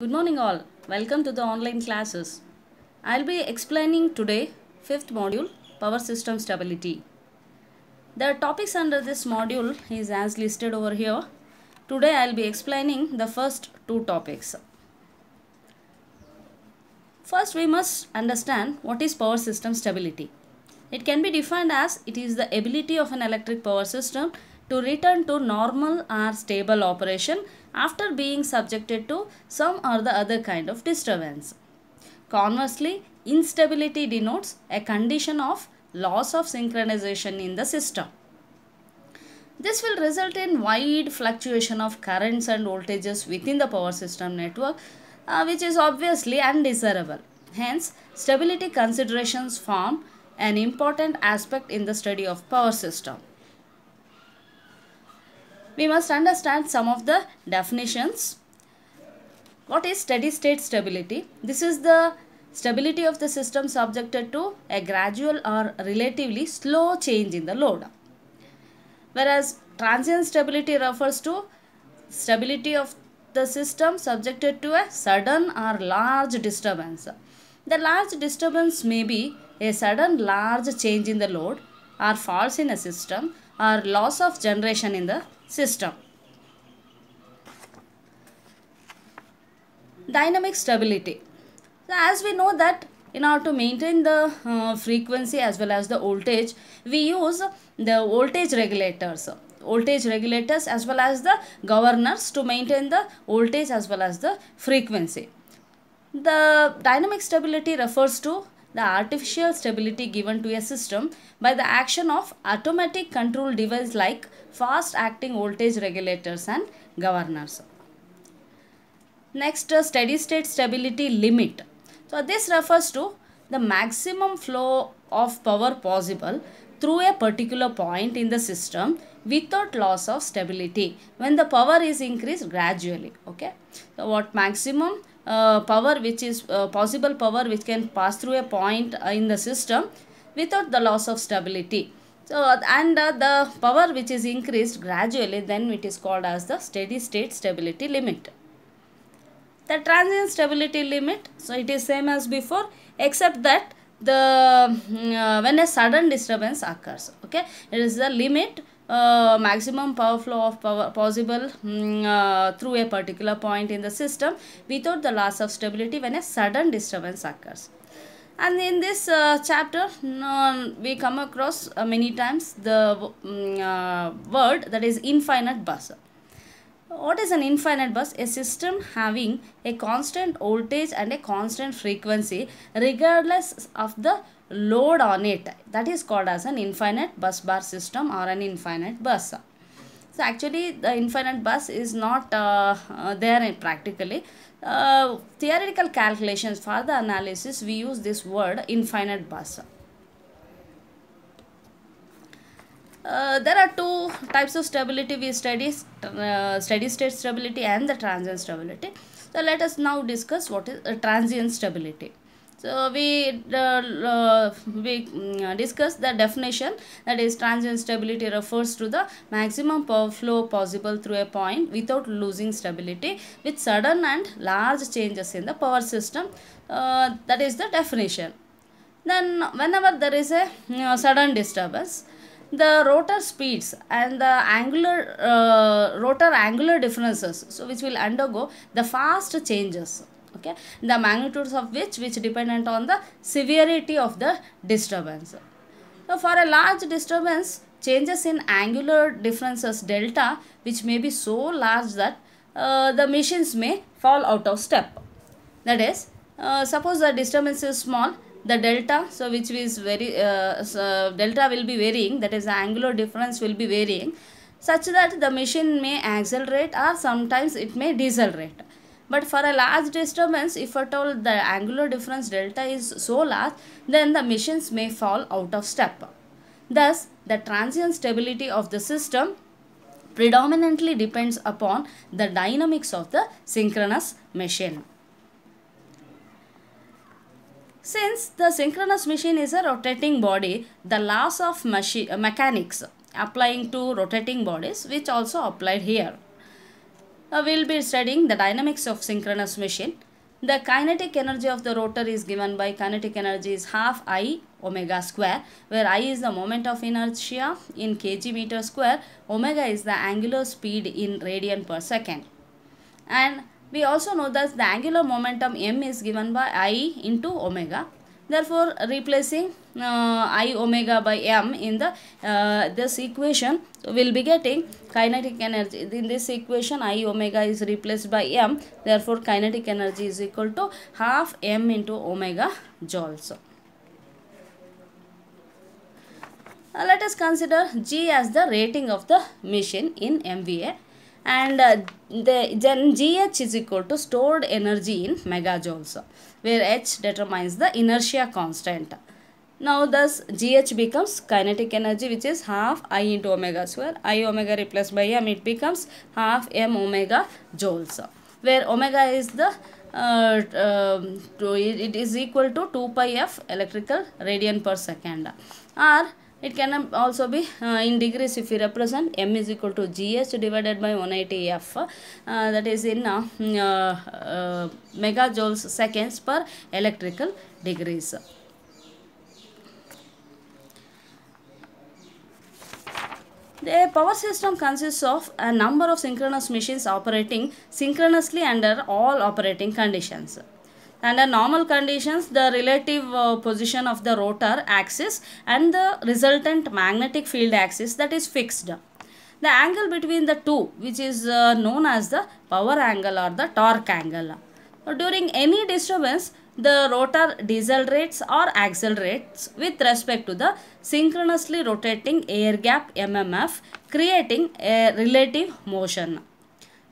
Good morning all. Welcome to the online classes. I'll be explaining today 5th module Power System Stability. The topics under this module is as listed over here. Today I'll be explaining the first two topics. First we must understand what is power system stability. It can be defined as it is the ability of an electric power system to return to normal or stable operation after being subjected to some or the other kind of disturbance. Conversely, instability denotes a condition of loss of synchronization in the system. This will result in wide fluctuation of currents and voltages within the power system network, which is obviously undesirable. Hence, stability considerations form an important aspect in the study of power system. We must understand some of the definitions. What is steady state stability? This is the stability of the system subjected to a gradual or relatively slow change in the load. Whereas transient stability refers to stability of the system subjected to a sudden or large disturbance. The large disturbance may be a sudden large change in the load or faults in a system or loss of generation in the system. Dynamic stability. So as we know that in order to maintain the frequency as well as the voltage, we use the voltage regulators as well as the governors to maintain the voltage as well as the frequency. The dynamic stability refers to the artificial stability given to a system by the action of automatic control devices like fast acting voltage regulators and governors. Next, steady state stability limit. So this refers to the maximum flow of power possible through a particular point in the system without loss of stability when the power is increased gradually. Okay. So what maximum power which is possible power which can pass through a point in the system without the loss of stability. So and the power which is increased gradually, then it is called as the steady state stability limit. The transient stability limit, so it is same as before except that the when a sudden disturbance occurs. Okay, it is the limit maximum power flow of power possible through a particular point in the system without the loss of stability when a sudden disturbance occurs. And in this chapter we come across many times the word that is infinite bus. What is an infinite bus? A system having a constant voltage and a constant frequency regardless of the load on it. That is called as an infinite bus bar system or an infinite bus. So actually the infinite bus is not there practically. Theoretical calculations for the analysis we use this word infinite bus. There are two types of stability we study, steady state stability and the transient stability. So let us now discuss what is transient stability. So we discuss the definition, that is transient stability refers to the maximum power flow possible through a point without losing stability with sudden and large changes in the power system. That is the definition. Then whenever there is a sudden disturbance, the rotor speeds and the rotor angular differences, so which will undergo the fast changes. Okay, the magnitudes of which dependent on the severity of the disturbance. So for a large disturbance, changes in angular differences delta, which may be so large that the machines may fall out of step. That is, suppose the disturbance is small, the delta, so which is delta will be varying, that is the angular difference will be varying such that the machine may accelerate or sometimes it may decelerate. But for a large disturbance, if at all the angular difference delta is so large, then the machines may fall out of step. Thus, the transient stability of the system predominantly depends upon the dynamics of the synchronous machine. Since the synchronous machine is a rotating body, the laws of mechanics applying to rotating bodies which also applied here. We will be studying the dynamics of synchronous machine. The kinetic energy of the rotor is given by kinetic energy is half I omega square, where I is the moment of inertia in kg meter square, omega is the angular speed in radian per second. And we also know that the angular momentum m is given by I into omega. Therefore, replacing I omega by m in the this equation, we will be getting kinetic energy. In this equation, I omega is replaced by m. Therefore, kinetic energy is equal to half m into omega joules. Let us consider G as the rating of the machine in MVA, and then GH is equal to stored energy in megajoules, where H determines the inertia constant. Now thus GH becomes kinetic energy, which is half I into omega square. I omega replaced by m, it becomes half m omega joules, where omega is the it is equal to 2 pi f electrical radian per second, or it can also be in degrees. If we represent, m is equal to GH divided by 180 f, that is in megajoules seconds per electrical degrees. The power system consists of a number of synchronous machines operating synchronously under all operating conditions. Under normal conditions, the relative position of the rotor axis and the resultant magnetic field axis, that is fixed. The angle between the two, which is known as the power angle or the torque angle. During any disturbance, the rotor decelerates or accelerates with respect to the synchronously rotating air gap MMF, creating a relative motion.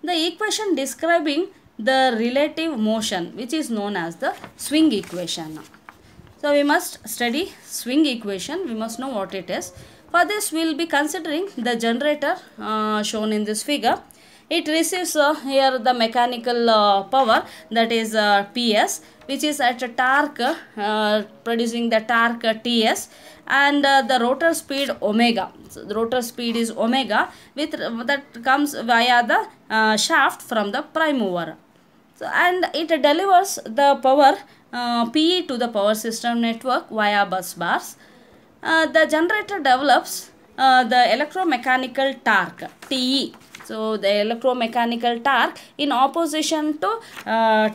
The equation describing the relative motion, which is known as the swing equation. So we must study swing equation. We must know what it is. For this, we will be considering the generator shown in this figure. It receives here the mechanical power, that is PS, which is at a torque producing the torque TS, and the rotor speed omega. So the rotor speed is omega, with that comes via the shaft from the prime mover. So, and it delivers the power PE to the power system network via bus bars. The generator develops the electromechanical torque TE. So the electromechanical torque in opposition to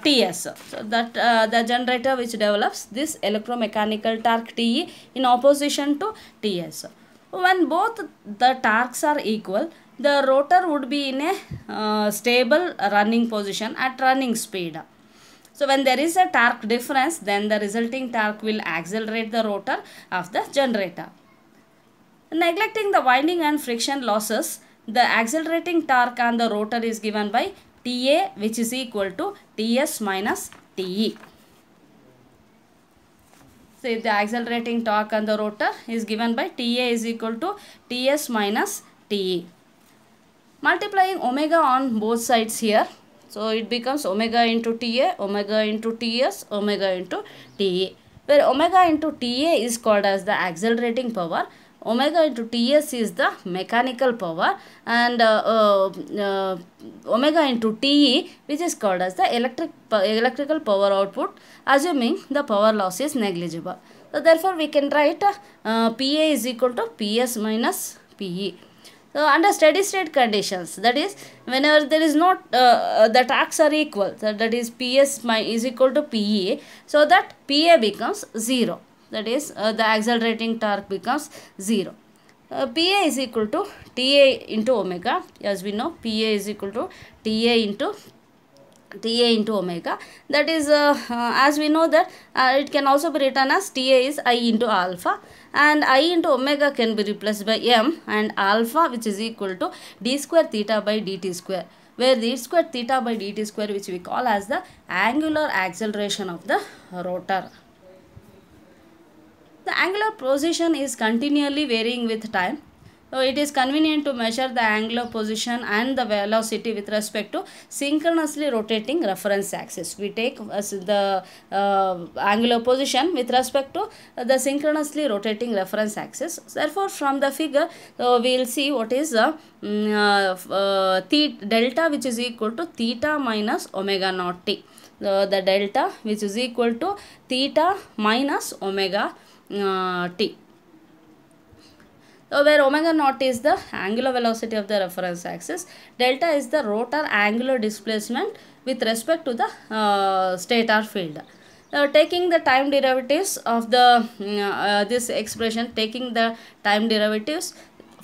TS. So that the generator which develops this electromechanical torque TE in opposition to TS. When both the torques are equal, the rotor would be in a stable running position at running speed. So when there is a torque difference, then the resulting torque will accelerate the rotor of the generator. Neglecting the winding and friction losses, the accelerating torque on the rotor is given by TA, which is equal to TS minus TE. So the accelerating torque on the rotor is given by TA is equal to TS minus TE. Multiplying omega on both sides here, so it becomes omega into TA, omega into TS, omega into TE, where omega into TA is called as the accelerating power, omega into TS is the mechanical power, and omega into TE, which is called as the electrical power output, assuming the power loss is negligible. So therefore we can write PA is equal to PS minus PE. So under steady state conditions, that is whenever there is not the torques are equal, so that is PS is equal to PE, so that PA becomes 0. That is the accelerating torque becomes 0. PA is equal to TA into omega. As we know, PA is equal to TA into omega. That is as we know that it can also be written as TA is I into alpha, and I into omega can be replaced by m, and alpha, which is equal to d square theta by dt square, where d square theta by dt square, which we call as the angular acceleration of the rotor. The angular position is continually varying with time. So it is convenient to measure the angular position and the velocity with respect to synchronously rotating reference axis. We take as the angular position with respect to the synchronously rotating reference axis. Therefore, from the figure, we will see what is the delta, which is equal to theta minus omega naught t. The delta which is equal to theta minus omega t. So where omega naught is the angular velocity of the reference axis, delta is the rotor angular displacement with respect to the stator field. Taking the time derivatives of the this expression, taking the time derivatives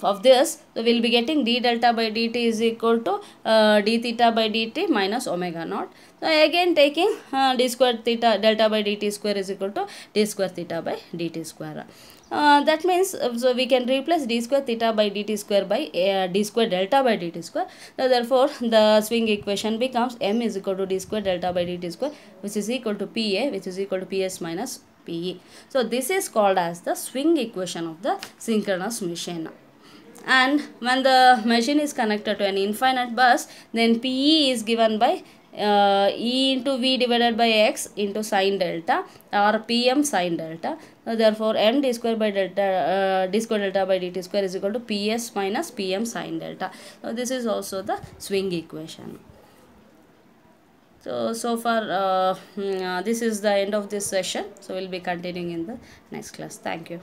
of this, we will be getting d delta by dt is equal to d theta by dt minus omega naught. So again taking d square theta delta by dt square is equal to d square theta by dt square. That means so we can replace d square theta by dt square by d square delta by dt square. So therefore the swing equation becomes m is equal to d square delta by dt square, which is equal to pa, which is equal to ps minus pe. So this is called as the swing equation of the synchronous machine. And when the machine is connected to an infinite bus, then PE is given by E into V divided by X into sine delta or PM sine delta. Therefore, M d square by delta d square delta by dt square is equal to PS minus PM sine delta. So this is also the swing equation. So far this is the end of this session. So we'll be continuing in the next class. Thank you.